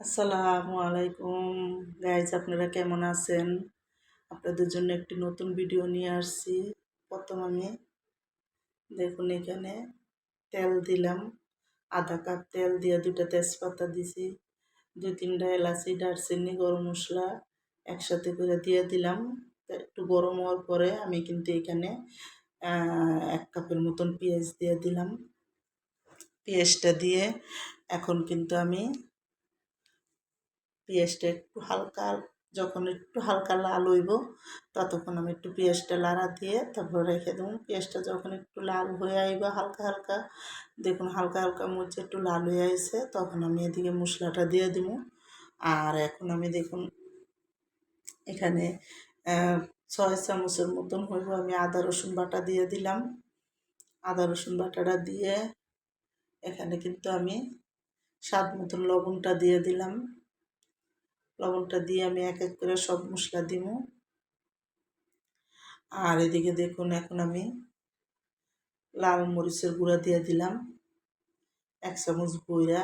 আসসালামু আলাইকুম গাইজ, আপনারা কেমন আছেন? আপনাদের জন্য একটি নতুন ভিডিও নিয়ে আসছি। প্রথম আমি দেখুন এখানে তেল দিলাম, আধা কাপ তেল দিয়ে 2টা তেজপাতা দিছি, 2-3টা এলাচি, দারচিনি, গরম মশলা একসাথে করে দিয়ে দিলাম। তো একটু গরম হওয়ার পরে আমি কিন্তু এখানে 1 কাপের মতন পেঁয়াজ দিয়ে দিলাম। পেঁয়াজটা দিয়ে এখন কিন্তু আমি পেঁয়াজটা যখন একটু হালকা লাল হইব ততক্ষণ আমি একটু পেঁয়াজটা লাড়া দিয়ে তারপর রেখে দেবো। পেঁয়াজটা যখন একটু লাল হয়ে আইব হালকা হালকা, দেখুন হালকা হালকা মরিচ একটু লাল হয়ে আইছে, তখন আমি এদিকে মশলাটা দিয়ে দিব। আর এখন আমি দেখুন এখানে 6 চামচের মতন হইব আমি আদা রসুন বাটা দিয়ে দিলাম। আদা রসুন বাটাটা দিয়ে এখানে কিন্তু আমি স্বাদ মতন লবণটা দিয়ে দিলাম। লবণটা দিয়ে আমি এক এক করে সব মশলা দিব। আর এদিকে দেখুন এখন আমি লাল মরিচের গুঁড়া দিয়ে দিলাম 1 চামচ গুঁড়া,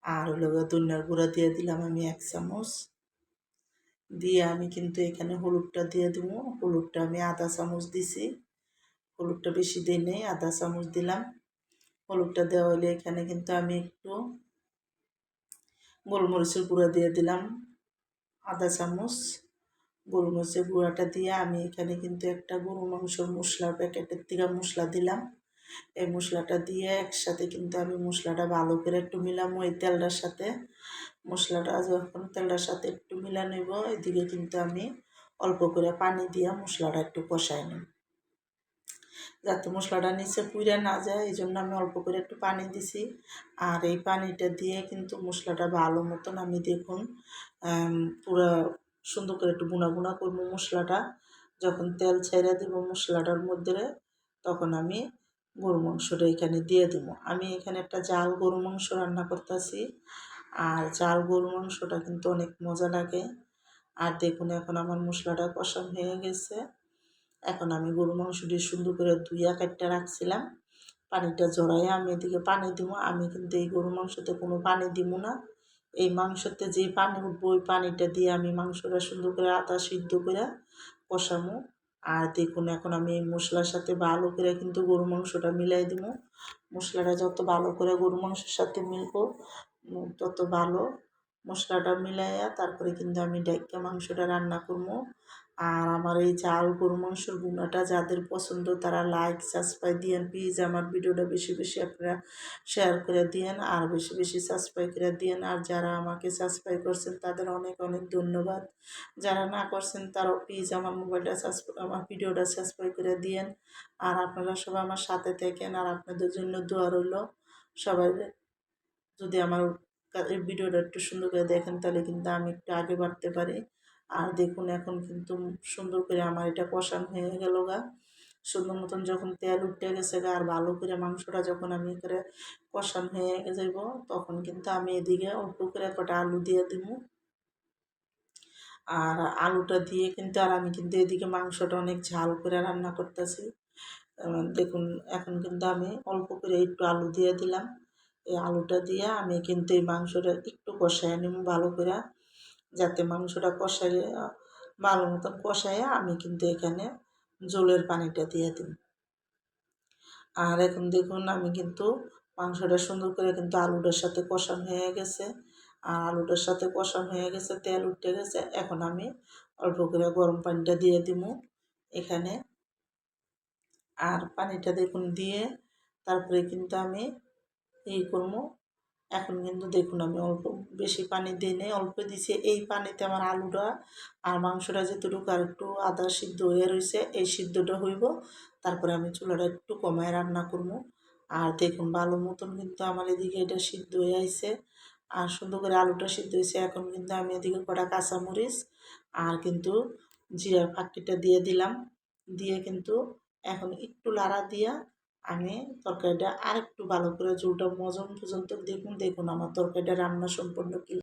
আর ধনিয়ার গুঁড়া দিয়ে দিলাম আমি 1 চামচ। দিয়ে আমি কিন্তু এখানে হলুদটা দিয়ে দেবো। হলুদটা আমি আধা চামচ দিছি, হলুদটা বেশি দিই নেই, আধা চামচ দিলাম। হলুদটা দেওয়া হলে এখানে কিন্তু আমি একটু গোলমরিচের গুঁড়া দিয়ে দিলাম আধা চামচ। গোলমরিচের গুঁড়াটা দিয়ে আমি এখানে কিন্তু একটা গরু মাংসের মশলার প্যাকেটের থেকে মশলা দিলাম। এই মশলাটা দিয়ে একসাথে কিন্তু আমি মশলাটা ভালো করে একটু মিলাবো এই তেলটার সাথে। মশলাটা যখন তেলটার সাথে একটু মিলা নেব, এদিকে কিন্তু আমি অল্প করে পানি দিয়ে মশলাটা একটু কষাই নেব, যাতে মশলাটা নিচে পুড়ে না যায়। এই জন্য আমি অল্প করে একটু পানি দিছি। আর এই পানিটা দিয়ে কিন্তু মশলাটা ভালো মতন আমি দেখুন পুরো সুন্দর করে একটু বুনা বুনা করবো মশলাটা। যখন তেল ছেড়ে দিব মশলাটার মধ্যে, তখন আমি গরু মাংসটা এখানে দিয়ে দিব। আমি এখানে একটা জাল গরু মাংস রান্না করতেছি, আর জাল গরু মাংসটা কিন্তু অনেক মজা লাগে। আর দেখুন এখন আমার মশলাটা কষানো হয়ে গেছে। এখন আমি গরু মাংসটি সুন্দর করে ধুইয়া কাটটা রাখছিলাম, পানিটা জড়াইয়া আমি এদিকে পানি দিব। আমি কিন্তু এই গরু মাংসতে কোনো পানি দিব না, এই মাংসতে যেই পানি উঠবো ওই পানিটা দিয়ে আমি মাংসটা সুন্দর করে আদা সিদ্ধ করে কষামো। আর দেখুন এখন আমি এই মশলার সাথে ভালো করে কিন্তু গরু মাংসটা মিলাই দিব। মশলাটা যত ভালো করে গরু মাংসের সাথে মিলবো তত ভালো। মশলাটা মিলাইয়া তারপরে কিন্তু আমি ডাইক্কা মাংসটা রান্না করবো। আর আমার এই ঝাল গরু মাংসের গুঁড়াটা যাদের পছন্দ তারা লাইক সাবস্ক্রাইব দিয়েন প্লিজ। আমার ভিডিওটা বেশি বেশি আপনারা শেয়ার করে দিয়েন আর বেশি বেশি সাবস্ক্রাইব করে দিয়েন। আর যারা আমাকে সাবস্ক্রাইব করছেন তাদের অনেক অনেক ধন্যবাদ। যারা না করছেন তারাও প্লিজ আমার আমার ভিডিওটা সাবস্ক্রাইব করে দিয়েন। আর আপনারা সবাই আমার সাথে থাকেন, আর আপনাদের জন্য দোয়া রইল। সবাই যদি আমার এই ভিডিওটা একটু সুন্দর করে দেখেন তাহলে কিন্তু আমি একটু আগে বাড়তে পারি। আর দেখুন এখন কিন্তু সুন্দর করে আমার এটা কষানো হয়ে গেল গা। সুন্দর মতন যখন তেল উঠে গেছে গা, আর ভালো করে মাংসটা যখন আমি করে কষানো হয়ে যাব, তখন কিন্তু আমি এদিকে অল্প করে কটা আলু দিয়ে দিব। আর আলুটা দিয়ে কিন্তু আর আমি কিন্তু এদিকে মাংসটা অনেক ঝাল করে রান্না করতেছি। দেখুন এখন কিন্তু আমি অল্প করে একটু আলু দিয়ে দিলাম। এই আলুটা দিয়ে আমি কিন্তু এই মাংসটা একটু কষাই নিব ভালো করে, যাতে মাংসটা কষাইয়ে ভালো মতন কষাইয়া আমি কিন্তু এখানে ঝোলের পানিটা দিয়ে দিই। আর এখন দেখুন আমি কিন্তু মাংসটা সুন্দর করে কিন্তু আলুটার সাথে কষানো হয়ে গেছে। আর আলুটার সাথে কষানো হয়ে গেছে, তেল উঠে গেছে। এখন আমি অল্প করে গরম পানিটা দিয়ে দিব এখানে। আর পানিটা দেখুন দিয়ে তারপরে কিন্তু আমি এই করবো। এখন কিন্তু দেখুন আমি অল্প বেশি পানি দিই নাই, অল্প দিছি। এই পানিতে আমার আলুটা আর মাংসটা যেটুকু আর একটু আদা সিদ্ধ হয়ে রয়েছে, এই সিদ্ধটা হইব। তারপরে আমি চুলাটা একটু কমায় রান্না করবো। আর দেখুন ভালো মতন কিন্তু আমার এদিকে এটা সিদ্ধ হয়ে আইছে, আর সুন্দর করে আলুটা সিদ্ধ হয়েছে। এখন কিন্তু আমি এদিকে কটা কাঁচামরিচ আর কিন্তু জিরার ফাঁকিটা দিয়ে দিলাম। দিয়ে কিন্তু এখন একটু লাড়া দিয়া আমি তরকারিটা আরেকটু ভালো করে ঝোলটা মজন পর্যন্ত দেখুন। দেখুন আমার তরকারিটা রান্না সম্পূর্ণ কি